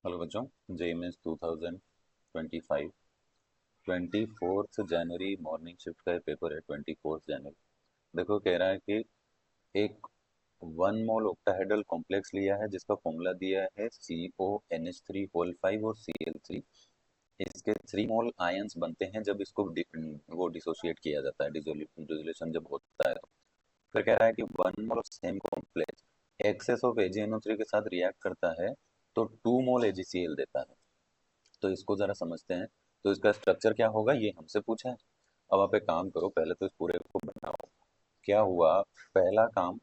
Hello बच्चों, JMS 2025 24 जनवरी morning shift का paper है। 24 जनवरी। देखो, कह रहा है कि एक 1 मोल ऑक्टाहेड्रल कॉम्प्लेक्स लिया है जिसका फॉर्मूला दिया है CONH3 होल 5 और Cl3। इसके 3 मोल आयंस बनते हैं जब इसको वो डिसोशिएट किया जाता है, डिसोल्यूशन जब होता है तो। फिर कह रहा है कि 1 mole of same complex excess of AgNO3 के साथ रिएक्ट करता है तो 2 मोल AgCl देता है। तो इसको जरा समझते हैं। तो इसका स्ट्रक्चर क्या होगा ये हमसे पूछा है। अब आप एक काम करो, पहले तो इस पूरे को बनाओ। क्या हुआ? पहला काम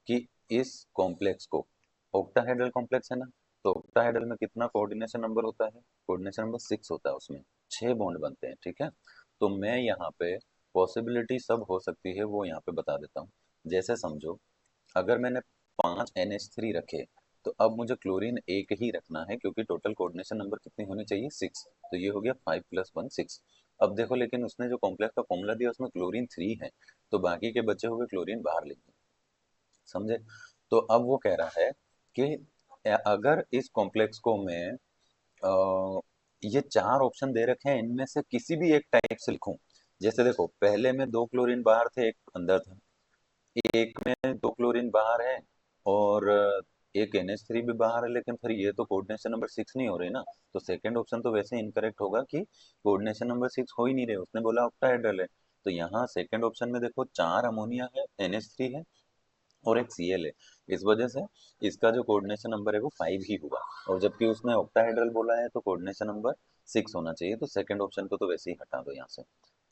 कि इस कॉम्प्लेक्स को, ऑक्टाहेड्रल कॉम्प्लेक्स है ना, तो ऑक्टाहेड्रल में कितना कोऑर्डिनेशन नंबर होता है? कोऑर्डिनेशन नंबर 6 होता है। उसमें 6 बॉन्ड बनते हैं, ठीक है। तो मैं यहाँ पे पॉसिबिलिटी सब हो सकती है वो यहाँ पे बता देता हूँ। जैसे समझो, अगर मैंने 5 NH3 रखे तो अब मुझे क्लोरीन एक ही रखना है क्योंकि टोटल कोऑर्डिनेशन नंबर कितनी होनी चाहिए? 6। तो ये हो गया 5 + 1 6। अब देखो, लेकिन उसने जो कॉम्प्लेक्स का फॉर्मूला दिया उसमें क्लोरीन 3 है, तो बाकी के बचे हुए क्लोरीन बाहर लेंगे। समझे? तो अब वो कह रहा है कि अगर इस कॉम्प्लेक्स को मैं ये 4 ऑप्शन दे रखे हैं, इनमें से किसी भी एक टाइप से लिखूं। जैसे देखो, पहले में 2 क्लोरीन बाहर थे, एक अंदर था। एक में 2 क्लोरीन बाहर है और एक NH3 भी बाहर है, लेकिन फिर ये तो कोऑर्डिनेशन नंबर 6 नहीं हो रही ना। तो सेकंड ऑप्शन तो वैसे इनकरेक्ट होगा कि कोऑर्डिनेशन नंबर 6 हो ही नहीं रहे, उसने बोला ऑक्टाहेड्रल है। तो यहाँ सेकंड ऑप्शन में देखो, 4 अमोनिया है, NH3 है और एक Cl है। इस वजह से इसका जो कोऑर्डिनेशन नंबर है वो 5 ही हुआ। और जबकि उसने ऑक्टाहेड्रल बोला है तो कोऑर्डिनेशन नंबर 6 होना चाहिए, तो सेकंड ऑप्शन को तो वैसे ही हटा दो यहाँ से।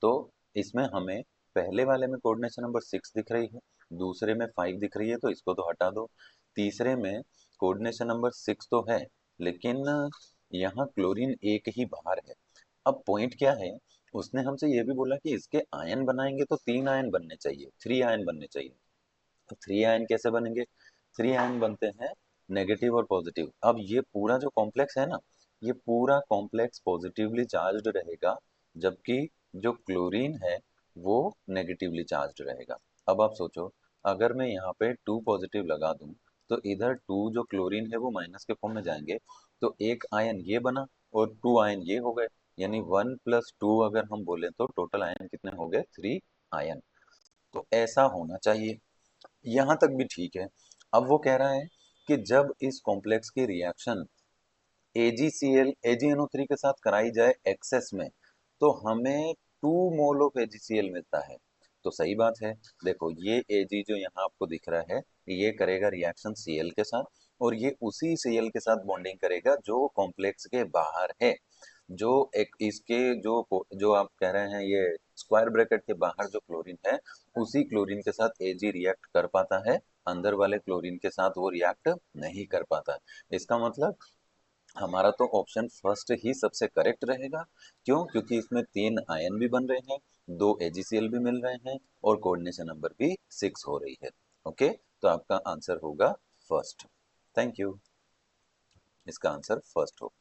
तो इसमें हमें पहले वाले में कोऑर्डिनेशन नंबर 6 दिख रही है, दूसरे में 5 दिख रही है, तो इसको तो हटा दो। तीसरे में कोऑर्डिनेशन नंबर 6 तो है, लेकिन यहाँ क्लोरीन एक ही बाहर है। अब पॉइंट क्या है, उसने हमसे ये भी बोला कि इसके आयन बनाएंगे तो 3 आयन बनने चाहिए, 3 आयन बनने चाहिए। तो 3 आयन कैसे बनेंगे? 3 आयन बनते हैं नेगेटिव और पॉजिटिव। अब ये पूरा जो कॉम्प्लेक्स है ना, ये पूरा कॉम्प्लेक्स पॉजिटिवली चार्ज्ड रहेगा, जबकि जो क्लोरीन है वो नेगेटिवली चार्ज्ड रहेगा। अब आप सोचो, अगर मैं यहाँ पे 2 पॉजिटिव लगा दूं तो इधर 2 जो क्लोरीन है वो माइनस के फॉर्म में जाएंगे, तो एक आयन ये बना और 2 आयन ये हो गए। यानी 1 + 2 अगर हम बोले तो टोटल आयन कितने हो गए? 3 आयन। तो ऐसा होना चाहिए। यहाँ तक भी ठीक है। अब वो कह रहा है कि जब इस कॉम्प्लेक्स की रिएक्शन AgCl AgNO3 के साथ कराई जाए एक्सेस में, तो हमें 2 मोल ऑफ AgCl मिलता है। तो सही बात है। देखो, ये Ag जो यहाँ आपको दिख रहा है, ये करेगा रिएक्शन Cl के साथ, और ये उसी Cl के साथ बॉन्डिंग करेगा जो कॉम्प्लेक्स के बाहर है। जो एक इसके जो आप कह रहे हैं, ये स्क्वायर ब्रैकेट के बाहर जो क्लोरीन है, उसी क्लोरीन के साथ Ag रिएक्ट कर पाता है, अंदर वाले क्लोरीन के साथ वो रिएक्ट नहीं कर पाता। इसका मतलब हमारा तो ऑप्शन फर्स्ट ही सबसे करेक्ट रहेगा। क्यों? क्योंकि इसमें 3 आयन भी बन रहे हैं, 2 AgCl भी मिल रहे हैं और कोऑर्डिनेशन नंबर भी 6 हो रही है। ओके, तो आपका आंसर होगा फर्स्ट। Thank you. इसका आंसर फर्स्ट होगा।